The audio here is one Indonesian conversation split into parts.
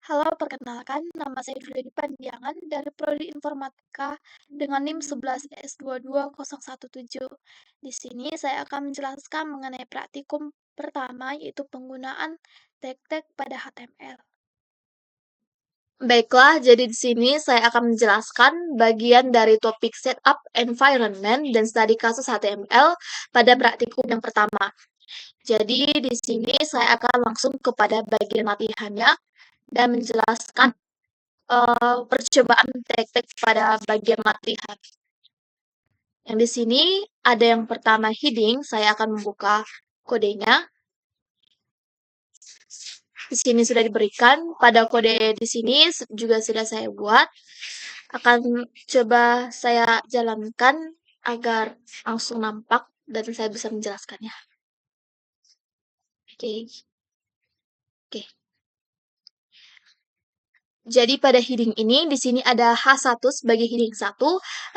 Halo, perkenalkan nama saya Juliani Panjangan dari Prodi Informatika dengan NIM 11S22017. Di sini saya akan menjelaskan mengenai praktikum pertama yaitu penggunaan tag-tag pada HTML. Baiklah, jadi di sini saya akan menjelaskan bagian dari topik setup environment dan studi kasus HTML pada praktikum yang pertama. Jadi di sini saya akan langsung kepada bagian latihannya dan menjelaskan percobaan tag-tag pada bagian latihan. Yang di sini ada yang pertama heading, saya akan membuka kodenya. Di sini sudah diberikan, pada kode di sini juga sudah saya buat. Akan coba saya jalankan agar langsung nampak dan saya bisa menjelaskannya. Oke. Jadi pada heading ini di sini ada H1 sebagai heading 1,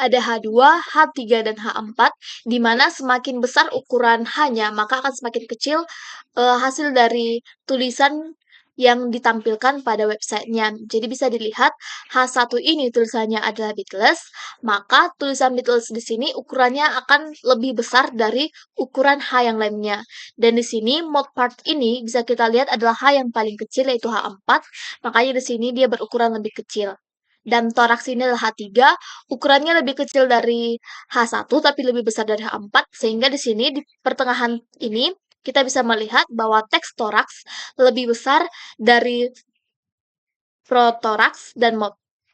ada H2, H3 dan H4 di mana semakin besar ukuran H-nya maka akan semakin kecil hasil dari tulisan yang ditampilkan pada websitenya. Jadi bisa dilihat H1 ini tulisannya adalah Beatles, maka tulisan Beatles di sini ukurannya akan lebih besar dari ukuran H yang lainnya. Dan di sini mode part ini bisa kita lihat adalah H yang paling kecil yaitu H4, makanya di sini dia berukuran lebih kecil. Dan toraks ini adalah H3, ukurannya lebih kecil dari H1 tapi lebih besar dari H4, sehingga di sini di pertengahan ini kita bisa melihat bahwa teks toraks lebih besar dari protoraks dan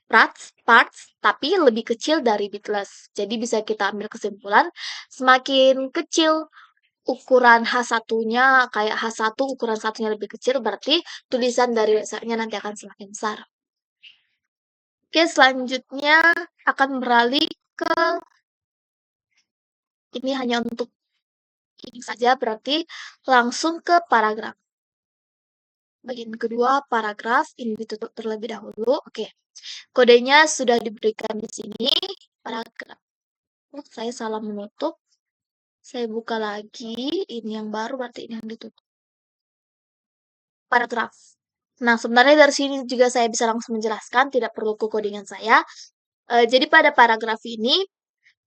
parts, tapi lebih kecil dari Beatles. Jadi bisa kita ambil kesimpulan, semakin kecil ukuran H1-nya, kayak H1 ukuran satunya lebih kecil, berarti tulisan dari websitenya nanti akan semakin besar. Oke, selanjutnya akan beralih ke ini hanya untuk ini saja, berarti langsung ke paragraf. Bagian kedua, paragraf, ini ditutup terlebih dahulu. Oke, kodenya sudah diberikan di sini, paragraf. Oh, saya salah menutup. Saya buka lagi, ini yang baru, berarti ini yang ditutup. Paragraf. Nah, sebenarnya dari sini juga saya bisa langsung menjelaskan, tidak perlu ke codingan saya. Jadi pada paragraf ini,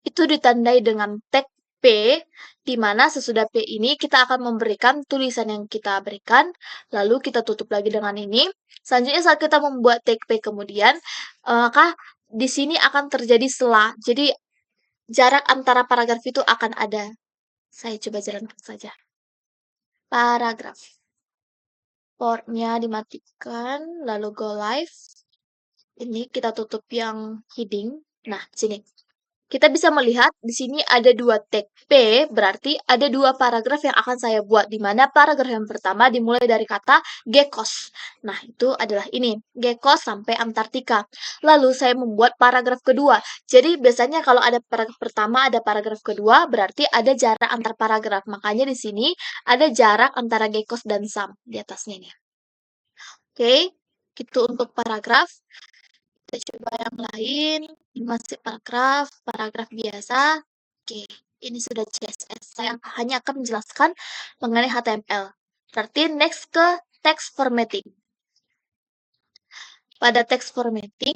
itu ditandai dengan tag P, di mana sesudah P ini kita akan memberikan tulisan yang kita berikan, lalu kita tutup lagi dengan ini. Selanjutnya saat kita membuat tag P kemudian, maka di sini akan terjadi selah. Jadi jarak antara paragraf itu akan ada. Saya coba jalankan saja. Paragraf. Portnya dimatikan, lalu go live. Ini kita tutup yang heading. Nah, sini. Kita bisa melihat di sini ada dua tag P, berarti ada dua paragraf yang akan saya buat, di mana paragraf yang pertama dimulai dari kata gekos. Nah, itu adalah ini, gekos sampai Antartika. Lalu saya membuat paragraf kedua. Jadi biasanya kalau ada paragraf pertama, ada paragraf kedua, berarti ada jarak antar paragraf. Makanya di sini ada jarak antara gekos dan sam di atasnya ini. Oke, itu untuk paragraf. Kita coba yang lain. Ini masih paragraf biasa. Oke, ini sudah CSS. Saya hanya akan menjelaskan mengenai HTML. Berarti next ke text formatting. Pada text formatting,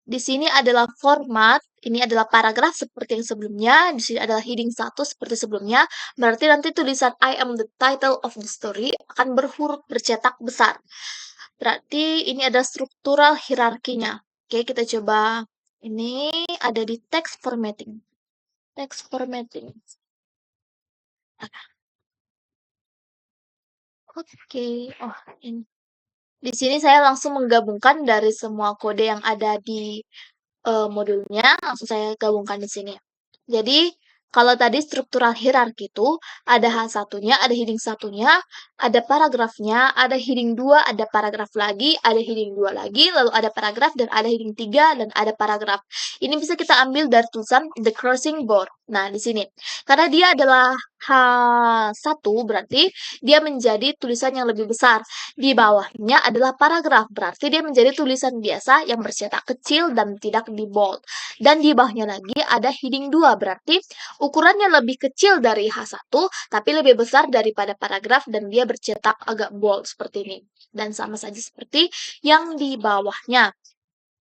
di sini adalah format, ini adalah paragraf seperti yang sebelumnya, di sini adalah heading 1 seperti sebelumnya, berarti nanti tulisan I am the title of the story akan berhuruf bercetak besar. Berarti ini ada struktural hierarkinya. Oke, kita coba. Ini ada di text formatting. Text formatting. Oke, oh ini. Di sini saya langsung menggabungkan dari semua kode yang ada di modulnya, langsung saya gabungkan di sini. Jadi, kalau tadi struktural hierarki itu ada H1-nya, ada heading 1-nya, ada paragrafnya, ada heading 2, ada paragraf lagi, ada heading 2 lagi, lalu ada paragraf, dan ada heading 3, dan ada paragraf. Ini bisa kita ambil dari tulisan The Crossing Board. Nah, di sini. Karena dia adalah H1, berarti dia menjadi tulisan yang lebih besar. Di bawahnya adalah paragraf, berarti dia menjadi tulisan biasa yang bercetak kecil dan tidak di bold. Dan di bawahnya lagi ada heading 2, berarti ukurannya lebih kecil dari H1, tapi lebih besar daripada paragraf dan dia bercetak agak bold seperti ini. Dan sama saja seperti yang di bawahnya.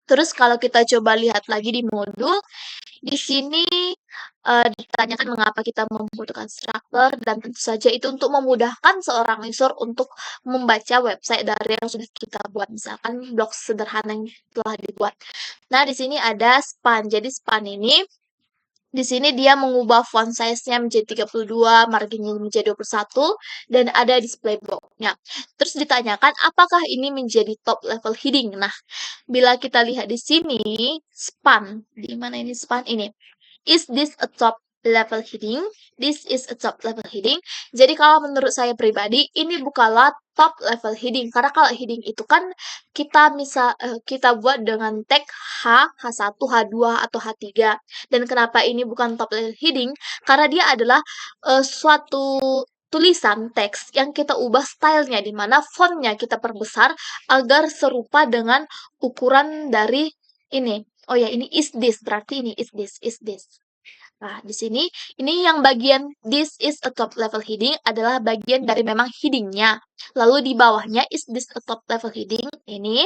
Terus kalau kita coba lihat lagi di modul, di sini ditanyakan mengapa kita membutuhkan struktur dan tentu saja itu untuk memudahkan seorang user untuk membaca website dari yang sudah kita buat, misalkan blog sederhana yang telah dibuat. Nah, di sini ada span. Jadi span ini di sini dia mengubah font size-nya menjadi 32, marginnya menjadi 21, dan ada display box-nya. Terus ditanyakan apakah ini menjadi top level heading. Nah, bila kita lihat di sini, span, di mana ini span ini? Is this a top level heading? This is a top level heading. Jadi kalau menurut saya pribadi, ini bukanlah top level heading. Karena kalau heading itu kan kita buat dengan tag H1, H2, atau H3. Dan kenapa ini bukan top level heading? Karena dia adalah suatu tulisan teks yang kita ubah stylenya, di mana fontnya kita perbesar agar serupa dengan ukuran dari ini. Oh ya, ini is this, berarti ini is this, is this. Nah, di sini, ini yang bagian this is a top level heading adalah bagian dari memang headingnya. Lalu di bawahnya is this a top level heading, ini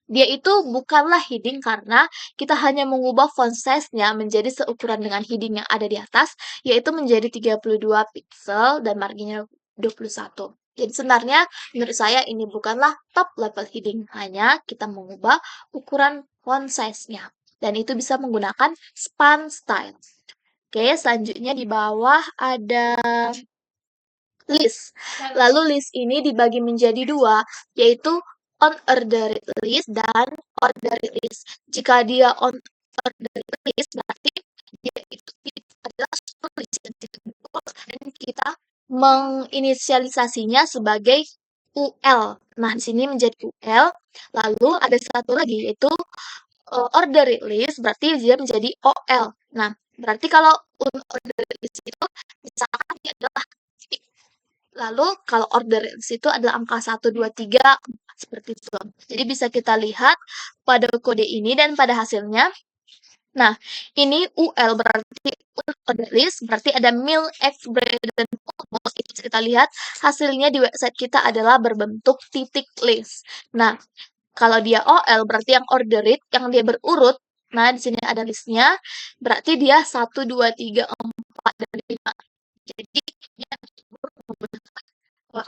dia itu bukanlah heading karena kita hanya mengubah font size-nya menjadi seukuran dengan heading yang ada di atas, yaitu menjadi 32 pixel dan marginnya 21. Jadi sebenarnya menurut saya ini bukanlah top level heading, hanya kita mengubah ukuran font size-nya. Dan itu bisa menggunakan span style. Oke, selanjutnya di bawah ada list. Lalu list ini dibagi menjadi dua, yaitu unordered list dan ordered list. Jika dia unordered list, berarti dia itu adalah suatu list yang tidak berurut dan kita menginisialisasinya sebagai UL. Nah, di sini menjadi UL. Lalu ada satu lagi, yaitu ordered list, berarti dia menjadi OL. Nah, berarti kalau unordered list itu, misalkan dia adalah titik. Lalu kalau order itu adalah angka 1, 2, 3, seperti itu. Jadi bisa kita lihat pada kode ini dan pada hasilnya. Nah, ini UL berarti order list, berarti ada meal, eggs, bread, dan almost. Itu bisa kita lihat hasilnya di website kita adalah berbentuk titik list. Nah, kalau dia OL berarti yang ordered, yang dia berurut. Nah, di sini ada listnya, berarti dia 1, 2, 3, 4, dan 5. Jadi, dia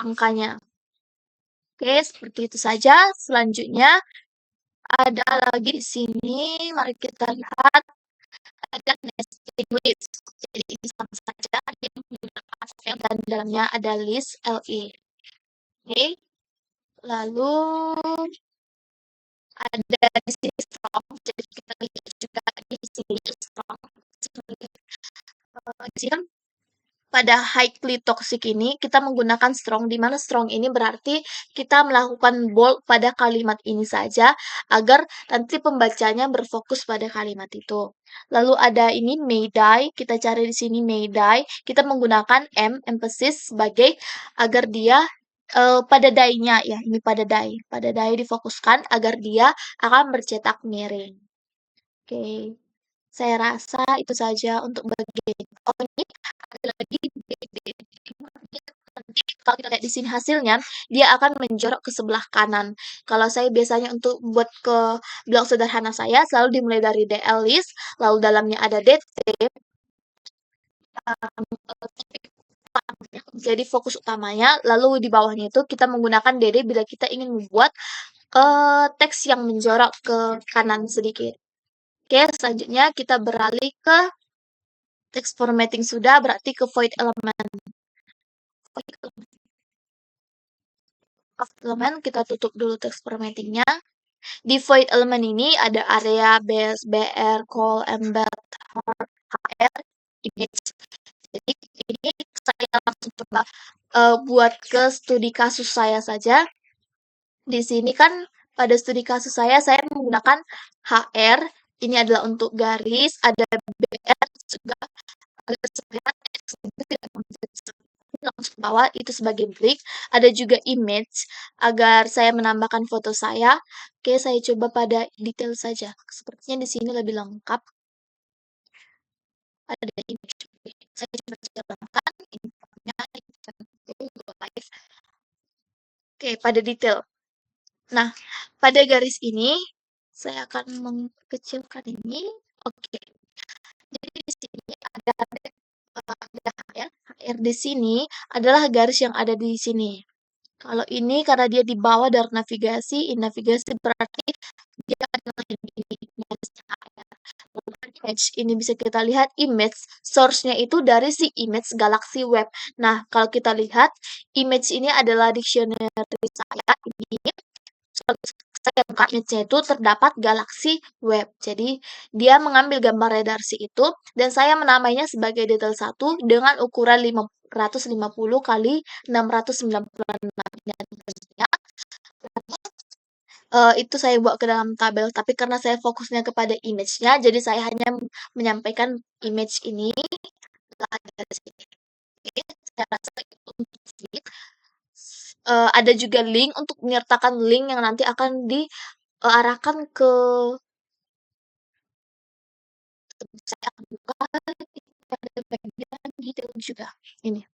angkanya. Oke, seperti itu saja. Selanjutnya ada lagi di sini. Mari kita lihat ada nested list. Jadi ini sama saja dia menggunakan file dan dalamnya ada list LE. Oke. Lalu ada di sini strong. Jadi kita lihat juga di sini strong. Di sini kan pada highly toxic ini kita menggunakan strong, di mana strong ini berarti kita melakukan bold pada kalimat ini saja agar nanti pembacanya berfokus pada kalimat itu. Lalu ada ini may die, kita cari di sini may die, kita menggunakan emphasis sebagai agar dia pada die-nya ya, ini pada die difokuskan agar dia akan bercetak miring. Oke. Saya rasa itu saja untuk bagian ini ada lagi nanti kalau kita lihat di sini hasilnya, dia akan menjorok ke sebelah kanan. Kalau saya biasanya untuk buat ke blog sederhana saya selalu dimulai dari DL list, lalu dalamnya ada DT. Jadi fokus utamanya, lalu di bawahnya itu kita menggunakan DD bila kita ingin membuat teks yang menjorok ke kanan sedikit. Oke, selanjutnya kita beralih ke text formatting sudah, berarti ke void element. Element kita tutup dulu text formattingnya. Di void element ini ada area, base, br, call, embed, hr, image. Jadi ini saya langsung coba buat ke studi kasus saya saja. Di sini kan pada studi kasus saya menggunakan hr. Ini adalah untuk garis, ada br juga agar supaya langsung ke bawah itu sebagai break. Ada juga image agar saya menambahkan foto saya. Oke, saya coba pada detail saja. Sepertinya di sini lebih lengkap. Ada image. Saya coba jalankan infonya go live. Oke, pada detail. Nah, pada garis ini saya akan mengkecilkan ini. Oke. Jadi di sini ada HR. HR di sini adalah garis yang ada di sini. Kalau ini karena dia di bawah dari navigasi, navigasi berarti dia adalah ini garisnya HR. Image ini bisa kita lihat image source-nya itu dari si image Galaxy Web. Nah, kalau kita lihat image ini adalah dictionary saya ini saya buka image-nya itu terdapat Galaxy Web. Jadi, dia mengambil gambar redaksi itu dan saya menamainya sebagai detail 1 dengan ukuran 550 kali 696 dan garisnya. Itu saya buat ke dalam tabel, tapi karena saya fokusnya kepada image-nya, jadi saya hanya menyampaikan image ini dari sini. Oke, saya rasa itu untuk sini. Ada juga link untuk menyertakan link yang nanti akan diarahkan ke saya akan buka pada bagian detail juga. Ini.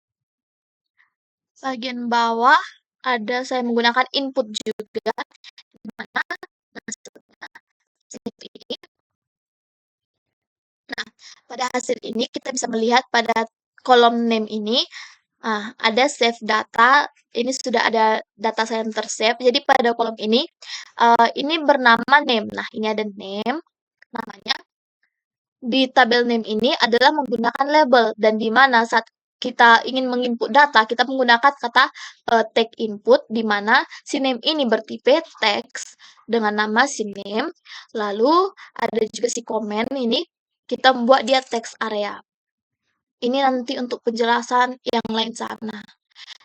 Bagian bawah ada saya menggunakan input juga, di mana hasilnya seperti ini. Nah, pada hasil ini kita bisa melihat pada kolom name ini, ada save data, ini sudah ada data saya yang tersave. Jadi pada kolom ini bernama name. Nah, ini ada name, namanya. Di tabel name ini adalah menggunakan label, dan di mana saat kita ingin menginput data, kita menggunakan kata tag input, di mana si name ini bertipe text dengan nama si name. Lalu ada juga si comment ini, kita membuat dia text area. Ini nanti untuk penjelasan yang lain sana.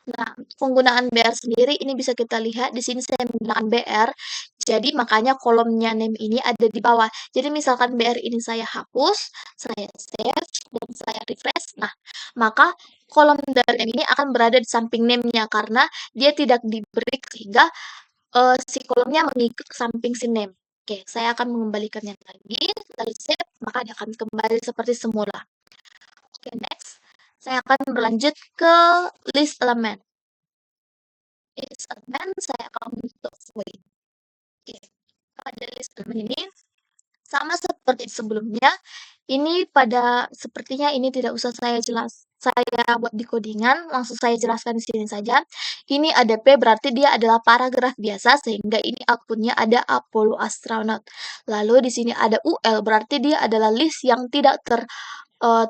Nah, penggunaan BR sendiri ini bisa kita lihat di sini saya menggunakan BR. Jadi makanya kolomnya name ini ada di bawah. Jadi misalkan BR ini saya hapus, saya save dan saya refresh. Nah, maka kolom dari name ini akan berada di samping name-nya karena dia tidak di-break sehingga si kolomnya mengikut ke samping si name. Oke, saya akan mengembalikannya lagi. Lalu save, maka dia akan kembali seperti semula. Oke, next. Saya akan berlanjut ke list elemen. List elemen saya akan bentuk void. Oke. Pada list elemen ini sama seperti sebelumnya. Ini sepertinya ini tidak usah saya buat di codingan, langsung saya jelaskan di sini saja. Ini ada P berarti dia adalah paragraf biasa sehingga ini outputnya ada Apollo Astronaut. Lalu di sini ada UL berarti dia adalah list yang tidak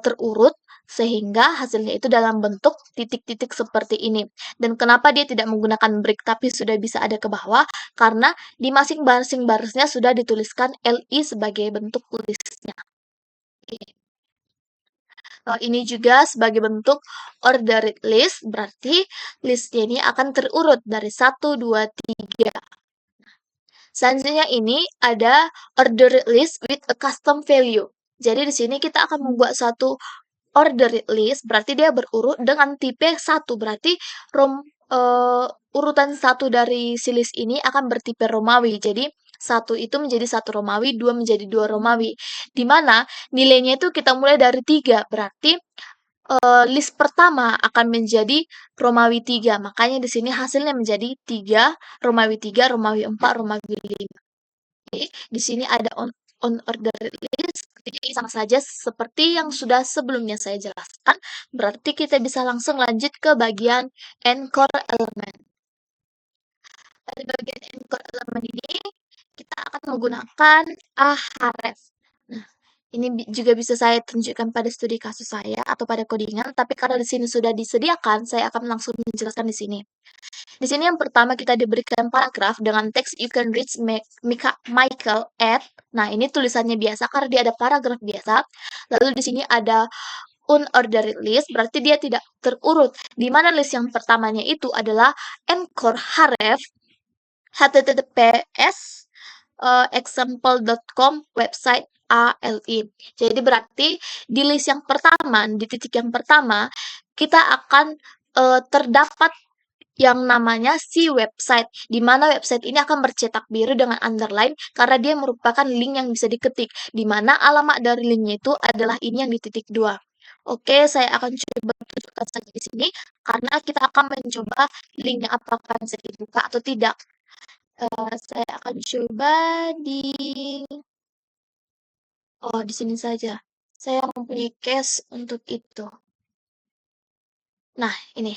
terurut sehingga hasilnya itu dalam bentuk titik-titik seperti ini. Dan kenapa dia tidak menggunakan break tapi sudah bisa ada ke bawah? Karena di masing-masing barisnya sudah dituliskan LI sebagai bentuk listnya. Ini juga sebagai bentuk ordered list, berarti listnya ini akan terurut dari 1, 2, 3. Selanjutnya ini ada ordered list with a custom value. Jadi di sini kita akan membuat satu ordered list, berarti dia berurut dengan tipe 1, berarti urutan 1 dari si list ini akan bertipe Romawi. Jadi 1 itu menjadi 1 Romawi, 2 menjadi 2 Romawi. Di mana nilainya itu kita mulai dari 3, berarti list pertama akan menjadi Romawi 3. Makanya di sini hasilnya menjadi 3, Romawi 3, Romawi 4, Romawi 5. Oke, di sini ada on order list. Jadi sama saja seperti yang sudah sebelumnya saya jelaskan. Berarti kita bisa langsung lanjut ke bagian anchor element. Pada bagian anchor element ini kita akan menggunakan Ahref. Nah, ini juga bisa saya tunjukkan pada studi kasus saya atau pada codingan, tapi karena di sini sudah disediakan, saya akan langsung menjelaskan di sini. Di sini yang pertama kita diberikan paragraf dengan teks you can reach Michael at. Nah, ini tulisannya biasa karena dia ada paragraf biasa. Lalu di sini ada unordered list, berarti dia tidak terurut. Di mana list yang pertamanya itu adalah anchor href https example.com website ALI. Jadi berarti di list yang pertama, di titik yang pertama, kita akan terdapat yang namanya si website, di mana website ini akan bercetak biru dengan underline karena dia merupakan link yang bisa diketik, di mana alamat dari linknya itu adalah ini yang di titik 2. Oke, saya akan coba tunjukkan saja di sini, karena kita akan mencoba linknya apakah bisa dibuka atau tidak. Saya akan coba di di sini saja. Saya mempunyai case untuk itu. Nah, ini.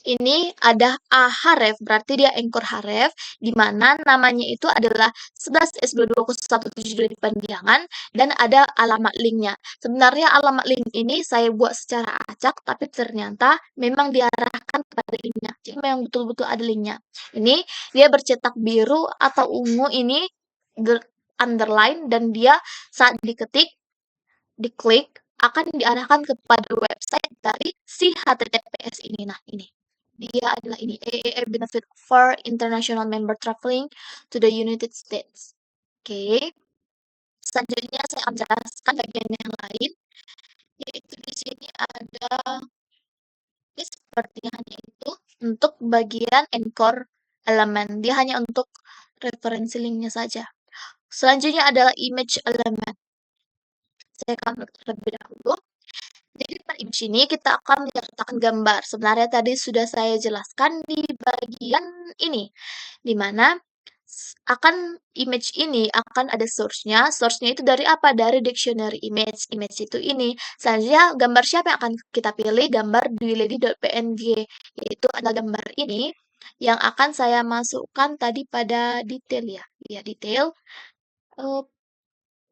Ini ada Ahref, berarti dia anchor Href, di mana namanya itu adalah 11S22172 di panjangan, dan ada alamat linknya. Sebenarnya alamat link ini saya buat secara acak, tapi ternyata memang diarahkan kepada linknya. Jadi memang betul-betul ada linknya. Ini dia bercetak biru atau ungu ini underline, dan dia saat diketik, diklik, akan diarahkan kepada website dari si HTTPS ini. Nah, ini. Dia adalah ini, AAA benefit for international member traveling to the United States. Oke. Selanjutnya saya akan jelaskan bagian yang lain, yaitu di sini ada seperti hanya itu untuk bagian anchor elemen. Dia hanya untuk referensi linknya saja. Selanjutnya adalah image element. Saya akan terlebih dahulu. Jadi pada image ini kita akan menyertakan gambar. Sebenarnya tadi sudah saya jelaskan di bagian ini, di mana akan image ini akan ada source-nya. Source-nya itu dari apa? Dari dictionary image. Image itu ini. Selanjutnya gambar siapa yang akan kita pilih? Gambar dwilady.png, yaitu adalah gambar ini yang akan saya masukkan tadi pada detail ya. Ya, detail.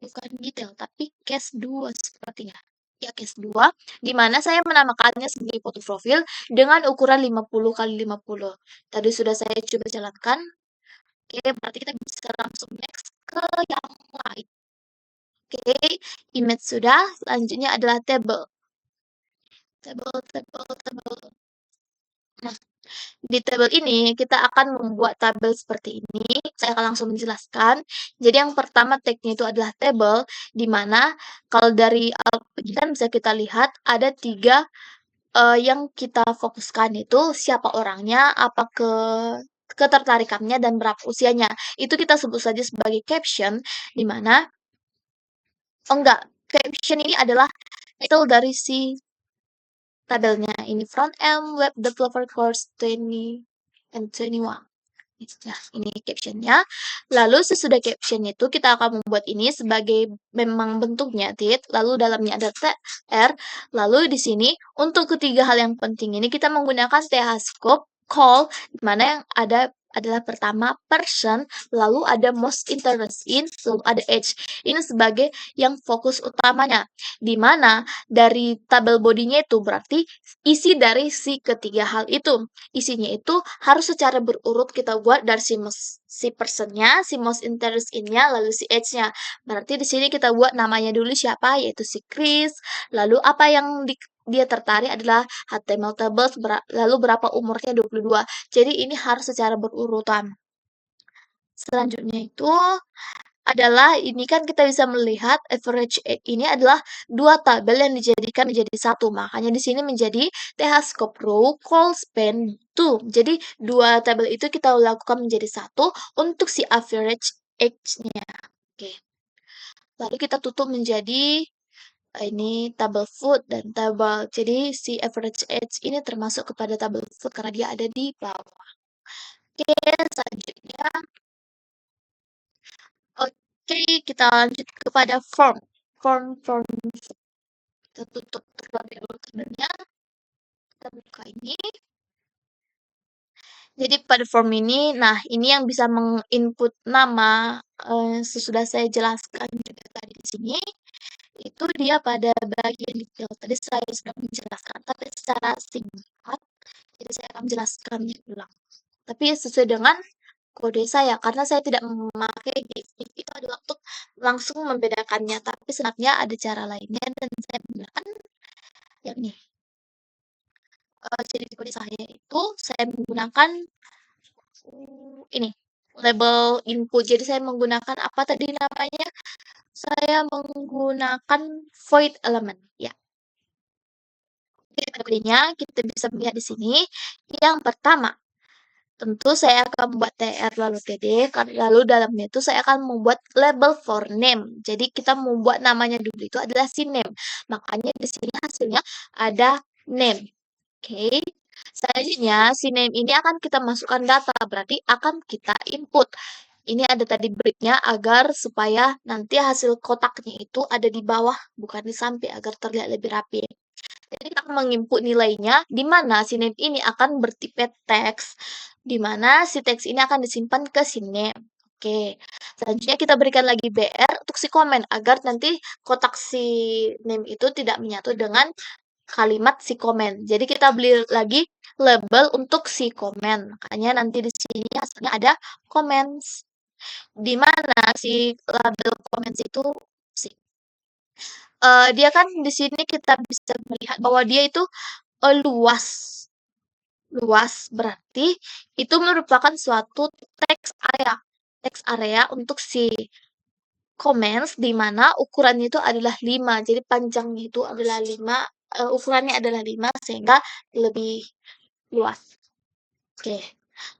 Bukan detail, tapi case 2 sepertinya. Ya, case 2, di mana saya menamakannya sebagai foto profil dengan ukuran 50 kali 50. Tadi sudah saya coba jalankan. Oke, berarti kita bisa langsung next ke yang lain. Oke, image sudah, selanjutnya adalah table. Table. Nah, di tabel ini kita akan membuat tabel seperti ini. Saya akan langsung menjelaskan. Jadi yang pertama tag-nya itu adalah table, di mana kalau dari kan bisa kita lihat ada 3 yang kita fokuskan itu siapa orangnya, apa ketertarikannya, dan berapa usianya. Itu kita sebut saja sebagai caption, di mana caption ini adalah title dari si tabelnya. Ini front end web developer course 20 and 21. Nah, ini captionnya. Lalu sesudah caption itu kita akan membuat ini sebagai memang bentuknya tit, lalu dalamnya ada tr, lalu di sini untuk ketiga hal yang penting ini kita menggunakan thscope call, di mana yang ada adalah pertama person, lalu ada most interest in, lalu ada age. Ini sebagai yang fokus utamanya, di mana dari tabel bodinya itu berarti isi dari si ketiga hal itu. Isinya itu harus secara berurut kita buat dari si personnya, si most interest in-nya, lalu si age-nya. Berarti di sini kita buat namanya dulu siapa, yaitu si Chris. Lalu apa yang dia tertarik adalah HTML tables, lalu berapa umurnya 22. Jadi ini harus secara berurutan. Selanjutnya itu adalah ini kan kita bisa melihat average age ini adalah 2 tabel yang dijadikan menjadi satu. Makanya di sini menjadi thscope row call span 2. Jadi 2 tabel itu kita lakukan menjadi satu untuk si average age-nya. Oke. Lalu kita tutup menjadi ini tabel food dan tabel. Jadi si average age ini termasuk kepada tabel food karena dia ada di bawah. Oke, selanjutnya. Oke, kita lanjut kepada form. Form. Kita tutup terlebih dahulu tabelnya. Kita buka ini. Jadi pada form ini, nah ini yang bisa menginput nama, sesudah saya jelaskan juga tadi di sini, itu dia pada bagian detail. Tadi saya sudah menjelaskan, tapi secara singkat, jadi saya akan menjelaskannya ulang. Tapi sesuai dengan kode saya, karena saya tidak memakai div. Div itu adalah untuk langsung membedakannya, tapi sebenarnya ada cara lainnya, dan saya menggunakan yang ini. Jadi di kode saya itu, saya menggunakan ini, label input. Jadi saya menggunakan apa tadi namanya? Saya menggunakan void element, ya. Jadi pada kodenya kita bisa melihat di sini. Yang pertama, Tentu saya akan membuat tr lalu td, lalu dalamnya itu saya akan membuat label for name. Jadi kita membuat namanya dulu itu adalah si name. Makanya di sini hasilnya ada name. Oke. Selanjutnya si name ini akan kita masukkan data, berarti akan kita input. Ini ada tadi breaknya agar supaya nanti hasil kotaknya itu ada di bawah, bukan di samping, agar terlihat lebih rapi. Jadi kita akan menginput nilainya, di mana si name ini akan bertipe teks, di mana si teks ini akan disimpan ke si name. Oke, selanjutnya kita berikan lagi BR untuk si komen, agar nanti kotak si name itu tidak menyatu dengan kalimat si komen. Jadi kita beli lagi label untuk si komen. Makanya nanti di sini hasilnya ada comments. Di mana si label comments itu si dia kan di sini kita bisa melihat bahwa dia itu luas. Luas berarti itu merupakan suatu teks area. Teks area untuk si comments di mana ukurannya itu adalah 5. Jadi panjangnya itu adalah 5, ukurannya adalah 5 sehingga lebih luas. Oke.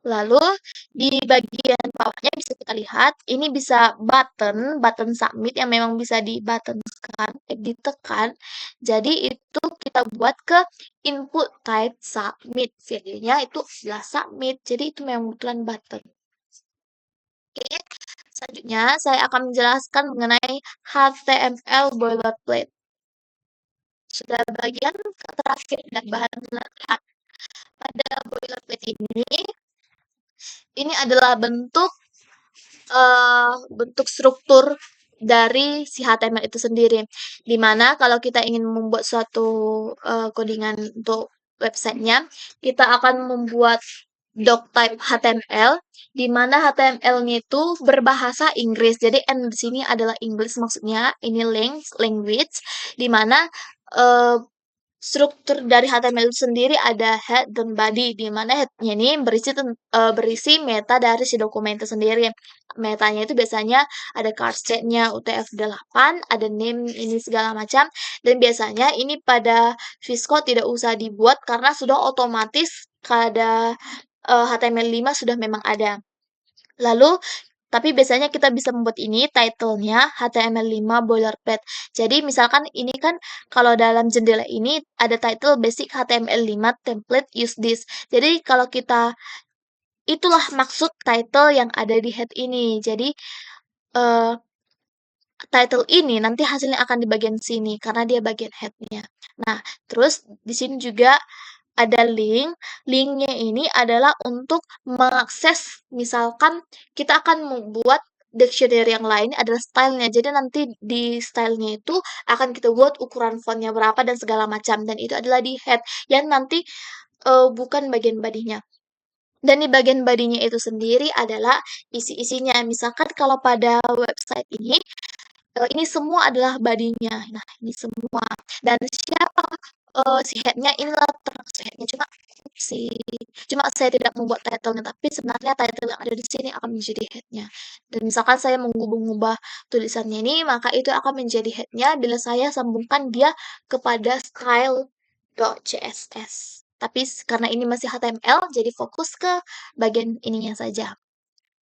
Lalu di bagian bawahnya bisa kita lihat, ini bisa button submit yang memang bisa ditekan. Jadi itu kita buat ke input type submit. Videonya itu adalah submit. Jadi itu memang kebetulan button. Oke. Selanjutnya saya akan menjelaskan mengenai HTML boilerplate. Sudah bagian terakhir dan bahan latihan. Pada boilerplate ini adalah bentuk struktur dari si HTML itu sendiri. Dimana kalau kita ingin membuat suatu codingan untuk websitenya, kita akan membuat doc type HTML, di mana HTML-nya itu berbahasa Inggris. Jadi N di sini adalah English maksudnya, ini language, di mana struktur dari HTML itu sendiri ada head dan body, di mana head-nya ini berisi meta dari si dokumen itu sendiri. Metanya itu biasanya ada card set-nya UTF-8, ada name ini segala macam, dan biasanya ini pada Visco tidak usah dibuat karena sudah otomatis pada HTML5 sudah memang ada. Lalu tapi biasanya kita bisa membuat ini title-nya HTML5 boilerplate. Jadi misalkan ini kan kalau dalam jendela ini ada title basic HTML5 template use this. Jadi kalau kita itulah maksud title yang ada di head ini. Jadi title ini nanti hasilnya akan di bagian sini karena dia bagian head-nya. Nah, terus di sini juga ada link. Linknya ini adalah untuk mengakses, misalkan kita akan membuat dictionary yang lain adalah stylenya. Jadi nanti di stylenya itu akan kita buat ukuran fontnya berapa dan segala macam. Dan itu adalah di head yang nanti bukan bagian badinya. Dan di bagian badinya itu sendiri adalah isi-isinya. Misalkan kalau pada website ini semua adalah badinya. Nah, ini semua. Dan siapa si head-nya inilah termasuk head-nya. Cuma saya tidak membuat title-nya, tapi sebenarnya title yang ada di sini akan menjadi head-nya. Dan misalkan saya mengubah tulisannya ini, maka itu akan menjadi head-nya bila saya sambungkan dia kepada style.css. Tapi karena ini masih HTML, jadi fokus ke bagian ininya saja.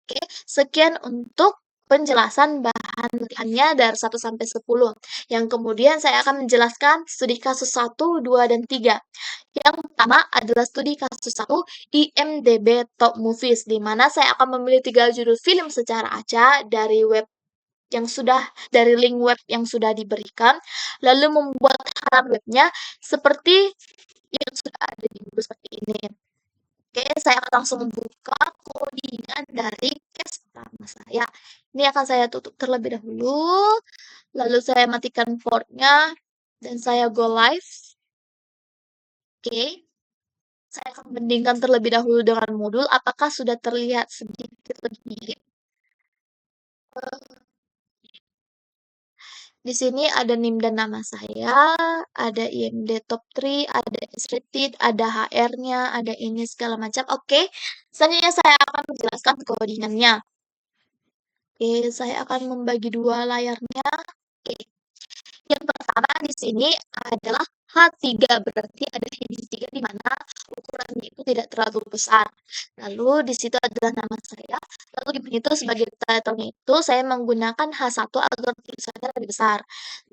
Oke, sekian untuk penjelasan bahan latihannya dari 1 sampai 10. Yang kemudian saya akan menjelaskan studi kasus 1, 2, dan 3. Yang pertama adalah studi kasus 1 IMDb Top Movies, di mana saya akan memilih 3 judul film secara acak dari link web yang sudah diberikan, lalu membuat halaman webnya seperti yang sudah ada di buku seperti ini. Oke, saya akan langsung membuka codingan dari case pertama saya. Ini akan saya tutup terlebih dahulu, lalu saya matikan portnya, dan saya go live. Oke, saya akan bandingkan terlebih dahulu dengan modul, apakah sudah terlihat sedikit lebih mirip. Di sini ada NIM dan nama saya, ada IMD top 3, ada restricted, ada HR-nya, ada ini segala macam. Oke, selanjutnya saya akan menjelaskan codingannya. Oke, saya akan membagi 2 layarnya. Oke. Yang pertama di sini adalah H3 berarti ada heading 3 di mana ukurannya itu tidak terlalu besar. Lalu di situ adalah nama saya. Lalu di itu sebagai title-nya itu saya menggunakan H1 agar tulisannya lebih besar.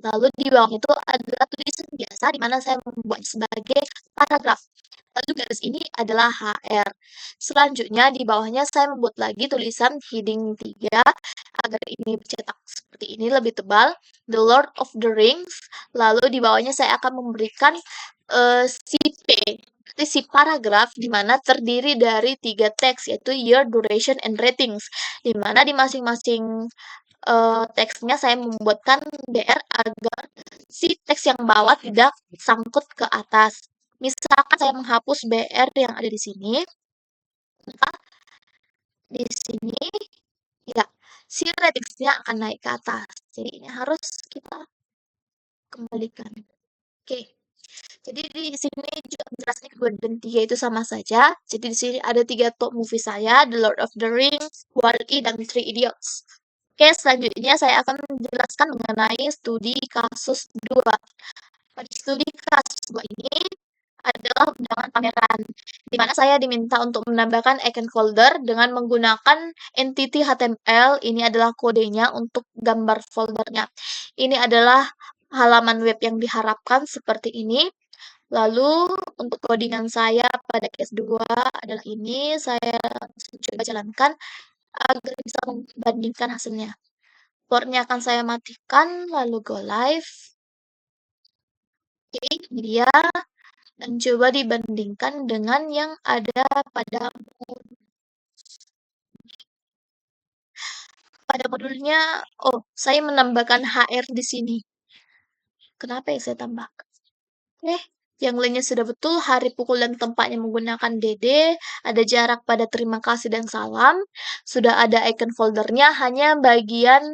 Lalu di bawah itu adalah tulisan biasa di mana saya membuat sebagai paragraf. Lalu garis ini adalah HR. Selanjutnya di bawahnya saya membuat lagi tulisan heading 3 agar ini bercetak seperti ini lebih tebal. The Lord of the Rings. Lalu di bawahnya saya akan memberikan si P, berarti si paragraf di mana terdiri dari 3 teks yaitu year, duration, and ratings. Di mana di masing-masing teksnya saya membuatkan BR agar si teks yang bawah tidak sangkut ke atas. Misalkan saya menghapus BR yang ada di sini, maka di sini ya si ratingsnya akan naik ke atas. Jadi ini harus kita kembalikan. Oke. Jadi di sini juga menjelaskan kedua dan tiga itu sama saja. Jadi di sini ada 3 top movie saya, The Lord of the Rings, Wall-E, dan Three Idiots. Oke, selanjutnya saya akan menjelaskan mengenai studi kasus 2. Pada studi kasus 2 ini adalah undangan pameran, di mana saya diminta untuk menambahkan icon folder dengan menggunakan entity HTML. Ini adalah kodenya untuk gambar foldernya. Ini adalah halaman web yang diharapkan seperti ini. Lalu untuk codingan saya pada case 2 adalah ini, saya coba jalankan agar bisa membandingkan hasilnya. Portnya akan saya matikan, lalu go live. Oke, ini dia. Dan coba dibandingkan dengan yang ada pada modulnya. Oh, saya menambahkan HR di sini. Kenapa ya saya tambahkan? Yang lainnya sudah betul, hari, pukul, dan tempatnya menggunakan DD, ada jarak pada terima kasih dan salam, sudah ada icon foldernya, hanya bagian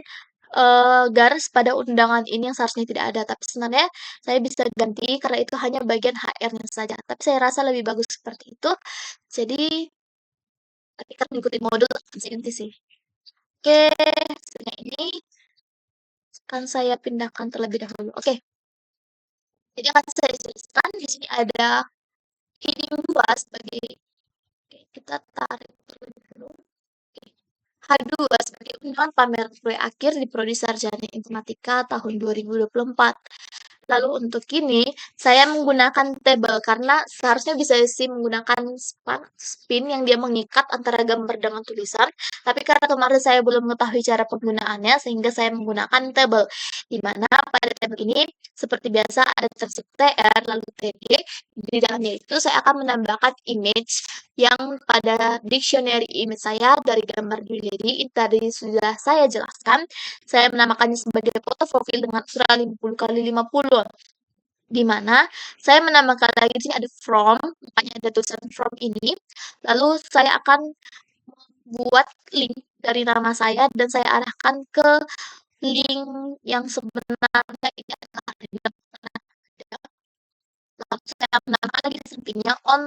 garis pada undangan ini yang seharusnya tidak ada. Tapi sebenarnya saya bisa ganti karena itu hanya bagian HR-nya saja. Tapi saya rasa lebih bagus seperti itu. Jadi, ketika mengikuti modul, saya ganti sih. Oke, sebenarnya ini akan saya pindahkan terlebih dahulu. Oke. Jadi akan saya jelaskan di sini ada heading 2 sebagai kita tarik terlebih dahulu. H2 sebagai undangan pameran proyek akhir di Prodi Sarjana Informatika tahun 2024. Lalu untuk ini, saya menggunakan tabel karena seharusnya bisa sih menggunakan spin yang dia mengikat antara gambar dengan tulisan. Tapi karena kemarin saya belum mengetahui cara penggunaannya, sehingga saya menggunakan tabel. Di mana pada tabel ini, seperti biasa ada tersebut TR, lalu TD. Di dalamnya itu saya akan menambahkan image yang pada dictionary image saya dari gambar diri tadi sudah saya jelaskan. Saya menamakannya sebagai foto profil dengan ukuran 50 kali 50, di mana saya menambahkan lagi di sini ada from, makanya ada tulisan from ini. Lalu saya akan buat link dari nama saya dan saya arahkan ke link yang sebenarnya ini adalah lalu saya menambahkan lagi di sampingnya on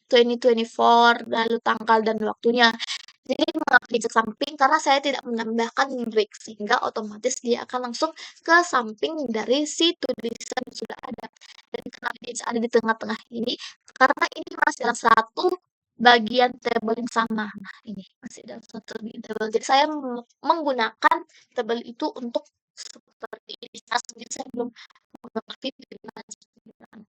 2024, lalu tanggal dan waktunya. Jadi mengapa di samping? Karena saya tidak menambahkan break, sehingga otomatis dia akan langsung ke samping dari si tulisan yang sudah ada. Dan kenapa dia ada di tengah-tengah ini? Karena ini masih dalam satu bagian tabel yang sama. Nah, ini masih dalam satu bagian tabel. Jadi saya menggunakan tabel itu untuk seperti ini. Saya belum mengerti bagaimana.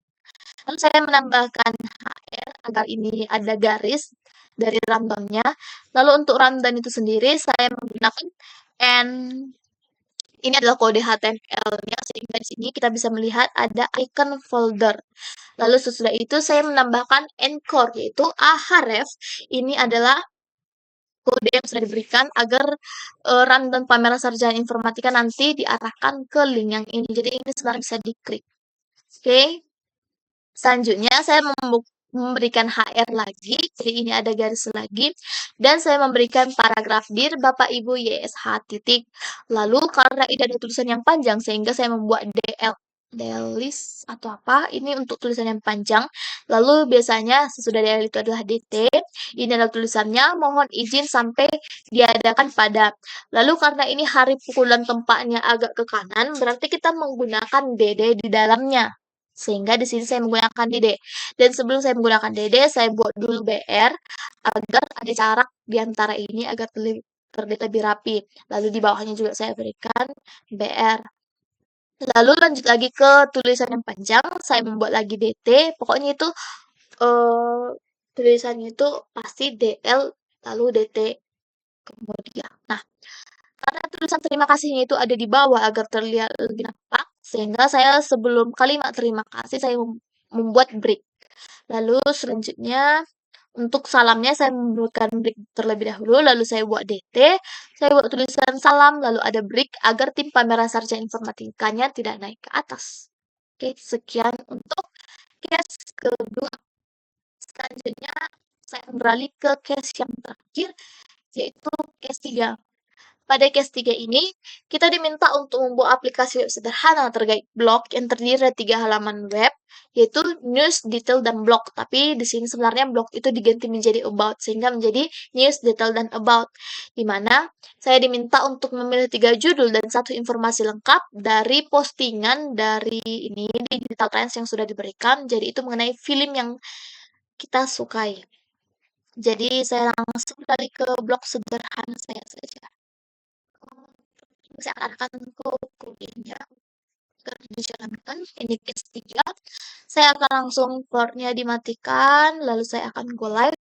Lalu saya menambahkan HR agar ini ada garis dari rundown-nya. Lalu untuk rundown itu sendiri saya menggunakan N, ini adalah kode HTML-nya, sehingga di sini kita bisa melihat ada icon folder. Lalu sesudah itu saya menambahkan encore, yaitu ahref. Ini adalah kode yang sudah diberikan agar rundown pameran sarjana informatika nanti diarahkan ke link yang ini. Jadi ini sebenarnya bisa diklik. Oke. Selanjutnya saya memberikan HR lagi, jadi ini ada garis lagi, dan saya memberikan paragraf dir Bapak Ibu YSH titik. Lalu karena ini ada tulisan yang panjang, sehingga saya membuat DL, delis atau apa, ini untuk tulisan yang panjang. Lalu biasanya sesudah DL itu adalah DT, ini adalah tulisannya, mohon izin sampai diadakan pada. Lalu karena ini hari, pukul, dan tempatnya agak ke kanan, berarti kita menggunakan DD di dalamnya. Sehingga di sini saya menggunakan DD. Dan sebelum saya menggunakan DD, saya buat dulu BR agar ada jarak di antara ini agar terlihat lebih rapi. Lalu di bawahnya juga saya berikan BR. Lalu lanjut lagi ke tulisan yang panjang, saya membuat lagi DT. Pokoknya itu eh, tulisannya itu pasti DL lalu DT kemudian. Nah, karena tulisan terima kasihnya itu ada di bawah agar terlihat lebih nampak, sehingga saya sebelum kalimat terima kasih saya membuat break. Lalu selanjutnya untuk salamnya saya membuatkan break terlebih dahulu, lalu saya buat DT, saya buat tulisan salam, lalu ada break agar tim pameran sarjana informatikanya tidak naik ke atas. Oke, sekian untuk case kedua. Selanjutnya saya beralih ke case yang terakhir, yaitu case 3. Pada case 3 ini, kita diminta untuk membuat aplikasi web sederhana terkait blog yang terdiri dari 3 halaman web, yaitu news, detail, dan blog. Tapi di sini sebenarnya blog itu diganti menjadi about, sehingga menjadi news, detail, dan about. Di mana saya diminta untuk memilih 3 judul dan 1 informasi lengkap dari postingan dari ini di Digital Trends yang sudah diberikan. Jadi itu mengenai film yang kita sukai. Jadi saya langsung kembali ke blog sederhana saya saja. Saya akan ke kodenya agar dijalankan. Ini case 3. Saya akan langsung portnya dimatikan, lalu saya akan go live.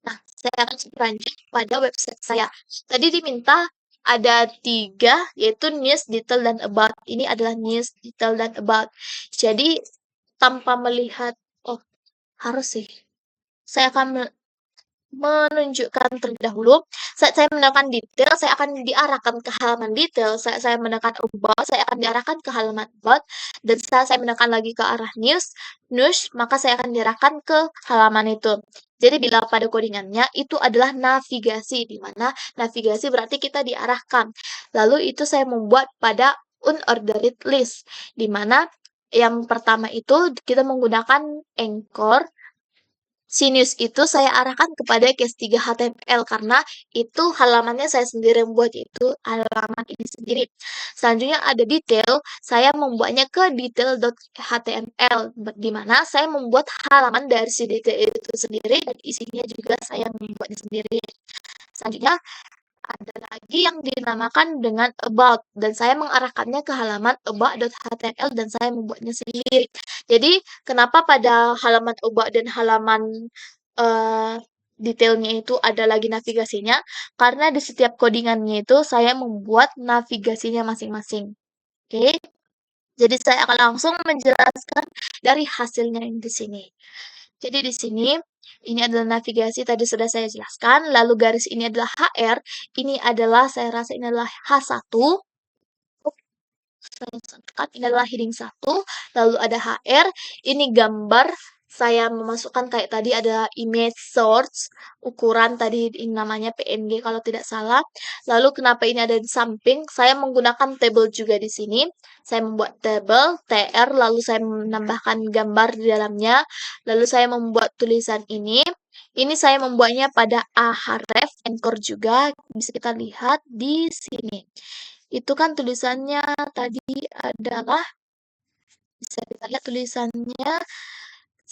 Nah, saya akan lanjut pada website saya. Tadi diminta ada 3, yaitu news, detail, dan about. Ini adalah news, detail, dan about. Jadi, tanpa melihat, oh, harus sih. Saya akan menunjukkan terlebih dahulu. Saat saya menekan detail, saya akan diarahkan ke halaman detail. Saat saya menekan about, saya akan diarahkan ke halaman about. Dan saat saya menekan lagi ke arah news, maka saya akan diarahkan ke halaman itu. Jadi bila pada codingannya itu adalah navigasi, di mana navigasi berarti kita diarahkan. Lalu itu saya membuat pada unordered list, di mana yang pertama itu kita menggunakan anchor. Sinus itu saya arahkan kepada case 3 HTML karena itu halamannya saya sendiri yang buat, yaitu halaman ini sendiri. Selanjutnya ada detail, saya membuatnya ke detail.html, di mana saya membuat halaman dari si detail itu sendiri dan isinya juga saya membuatnya sendiri. Selanjutnya ada lagi yang dinamakan dengan about dan saya mengarahkannya ke halaman about.html dan saya membuatnya sendiri. Jadi kenapa pada halaman about dan halaman detailnya itu ada lagi navigasinya? Karena di setiap codingannya itu saya membuat navigasinya masing-masing. Oke. Jadi saya akan langsung menjelaskan dari hasilnya yang di sini. Jadi di sini ini adalah navigasi tadi sudah saya jelaskan, lalu garis ini adalah HR, ini adalah saya rasa ini adalah H1. Ini adalah heading 1, lalu ada HR, ini gambar saya memasukkan kayak tadi ada image source, ukuran tadi ini namanya PNG kalau tidak salah. Lalu kenapa ini ada di samping? Saya menggunakan table juga di sini. Saya membuat table TR, lalu saya menambahkan gambar di dalamnya. Lalu saya membuat tulisan ini. Ini saya membuatnya pada Ahref Anchor juga, bisa kita lihat di sini. Itu kan tulisannya tadi adalah, bisa kita lihat tulisannya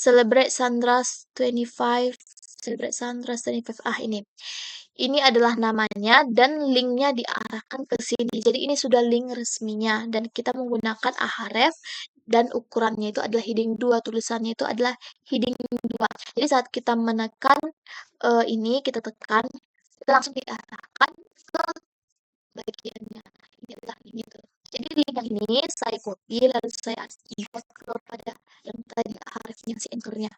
Celebrate Sandras 25, Celebrate Sandras 25. Ini. Ini adalah namanya dan linknya diarahkan ke sini. Jadi ini sudah link resminya dan kita menggunakan Ahref dan ukurannya itu adalah heading 2, tulisannya itu adalah heading 2. Jadi saat kita menekan ini, kita tekan, kita langsung diarahkan ke bagiannya. Ini adalah ini tuh. Jadi link yang ini saya copy lalu saya import kepada yang tadi harusnya si anchornya.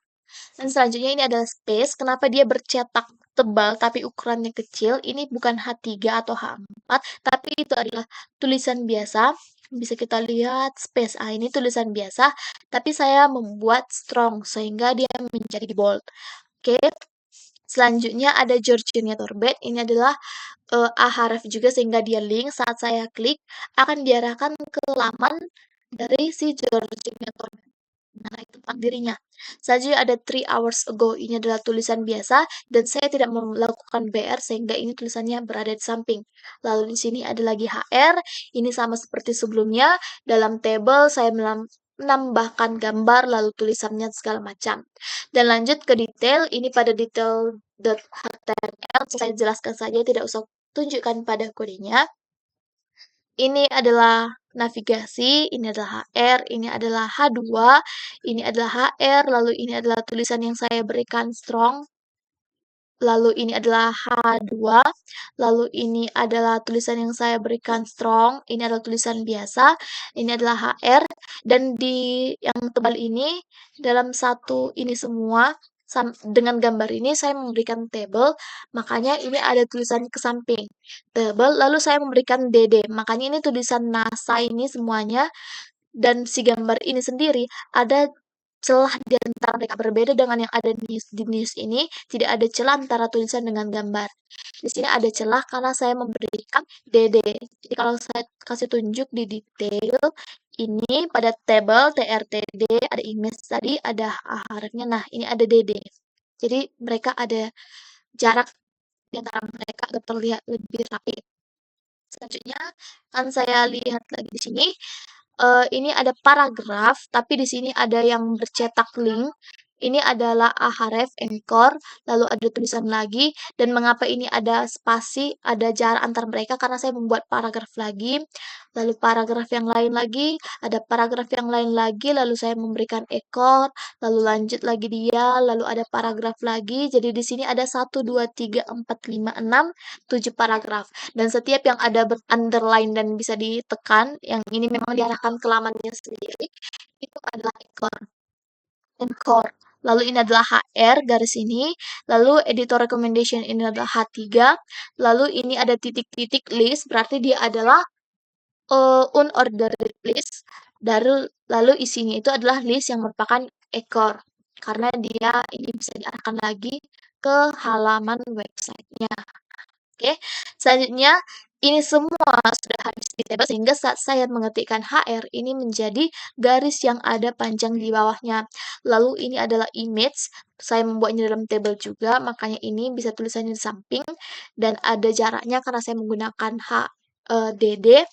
Dan selanjutnya ini adalah space. Kenapa dia bercetak tebal tapi ukurannya kecil? Ini bukan H3 atau H4, tapi itu adalah tulisan biasa. Bisa kita lihat space A ini tulisan biasa, tapi saya membuat strong sehingga dia menjadi bold. Oke. Selanjutnya ada Georgina Torbet. Ini adalah Ahref juga sehingga dia link saat saya klik akan diarahkan ke laman dari si Georgina Torbet. Nah, itu tempat dirinya. Selanjutnya ada 3 hours ago. Ini adalah tulisan biasa dan saya tidak melakukan BR sehingga ini tulisannya berada di samping. Lalu di sini ada lagi HR. Ini sama seperti sebelumnya. Dalam table saya menambahkan gambar lalu tulisannya segala macam. Dan lanjut ke detail, ini pada detail.html saya jelaskan saja tidak usah tunjukkan pada kodenya. Ini adalah navigasi, ini adalah HR, ini adalah H2, ini adalah HR, lalu ini adalah tulisan yang saya berikan strong, lalu ini adalah H2, lalu ini adalah tulisan yang saya berikan strong, ini adalah tulisan biasa, ini adalah HR, dan di yang tebal ini, dalam satu ini semua, dengan gambar ini saya memberikan table, makanya ini ada tulisan ke samping. Table, lalu saya memberikan DD, makanya ini tulisan NASA ini semuanya, dan si gambar ini sendiri ada celah di antara mereka, berbeda dengan yang ada di news ini, tidak ada celah antara tulisan dengan gambar. Di sini ada celah karena saya memberikan DD. Jadi kalau saya kasih tunjuk di detail, ini pada table TRTD, ada image tadi, ada hrefnya. Nah, ini ada DD. Jadi mereka ada jarak di antara mereka agar terlihat lebih rapi. Selanjutnya, kan saya lihat lagi di sini, ini ada paragraf, tapi di sini ada yang bercetak link. Ini adalah ahref, anchor, lalu ada tulisan lagi, dan mengapa ini ada spasi, ada jarak antar mereka, karena saya membuat paragraf lagi, lalu paragraf yang lain lagi, ada paragraf yang lain lagi, lalu saya memberikan ekor, lalu lanjut lagi dia, lalu ada paragraf lagi, jadi di sini ada 1, 2, 3, 4, 5, 6, 7 paragraf. Dan setiap yang ada underline dan bisa ditekan, yang ini memang diarahkan ke lamannya sendiri, itu adalah ekor. Encore. Lalu ini adalah HR garis ini, lalu editor recommendation ini adalah H3, lalu ini ada titik-titik list, berarti dia adalah unordered list, lalu isinya itu adalah list yang merupakan ekor, karena dia ini bisa diarahkan lagi ke halaman websitenya. Oke, selanjutnya ini semua sudah habis di table sehingga saat saya mengetikkan HR ini menjadi garis yang ada panjang di bawahnya. Lalu ini adalah image, saya membuatnya dalam table juga, makanya ini bisa tulisannya di samping dan ada jaraknya karena saya menggunakan HDD.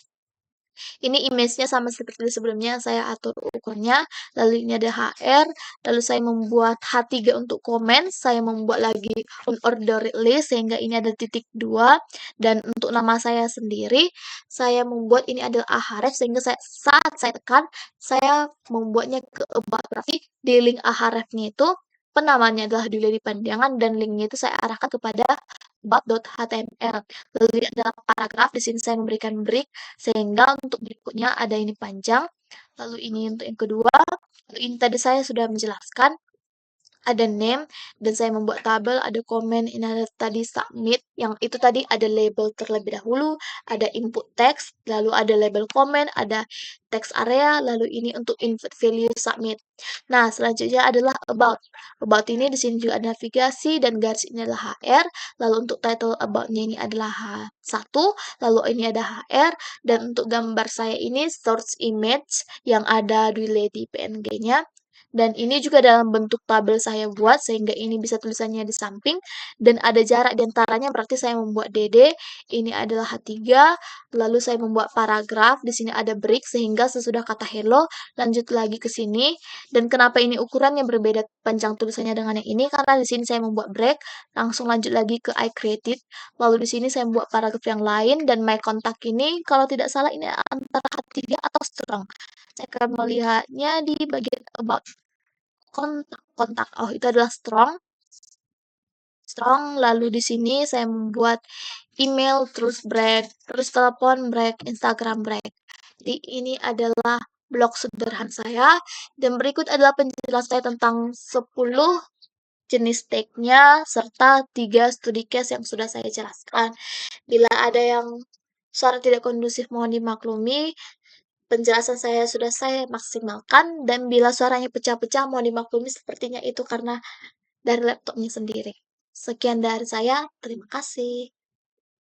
Ini image-nya sama seperti sebelumnya, saya atur ukurannya. Lalu ini ada HR, lalu saya membuat H3 untuk komen, saya membuat lagi unordered list sehingga ini ada titik 2, dan untuk nama saya sendiri, saya membuat ini adalah ahref sehingga saat saya tekan, saya membuatnya ke about, berarti di link ahrefnya itu penamanya adalah di panjangan dan linknya itu saya arahkan kepada about.html. Lalu ini adalah paragraf, di sini saya memberikan break sehingga untuk berikutnya ada ini panjang, lalu ini untuk yang kedua, lalu ini tadi saya sudah menjelaskan, ada name, dan saya membuat tabel, ada komen, ini ada tadi submit, yang itu tadi ada label terlebih dahulu, ada input text, lalu ada label komen, ada text area, lalu ini untuk input value submit. Nah, selanjutnya adalah about. About ini di sini juga ada navigasi dan garis ini adalah HR, lalu untuk title about-nya ini adalah H1, lalu ini ada HR, dan untuk gambar saya ini source image yang ada di PNG-nya. Dan ini juga dalam bentuk tabel saya buat, sehingga ini bisa tulisannya di samping, dan ada jarak di antaranya, berarti saya membuat DD, ini adalah H3, lalu saya membuat paragraf, di sini ada break, sehingga sesudah kata hello, lanjut lagi ke sini, dan kenapa ini ukurannya berbeda panjang tulisannya dengan yang ini, karena di sini saya membuat break, langsung lanjut lagi ke I created, lalu di sini saya membuat paragraf yang lain, dan my contact ini, kalau tidak salah ini antara H3 atau strong. Saya akan melihatnya di bagian about. Kontak. Oh, itu adalah strong. Strong, lalu di sini saya membuat email, terus break, terus telepon break, Instagram break. Jadi ini adalah blog sederhana saya. Dan berikut adalah penjelasan saya tentang 10 jenis tag-nya, serta 3 studi case yang sudah saya jelaskan. Bila ada yang suara tidak kondusif, mohon dimaklumi. Penjelasan saya sudah saya maksimalkan, dan bila suaranya pecah-pecah, mohon dimaklumi, sepertinya itu karena dari laptopnya sendiri. Sekian dari saya, terima kasih.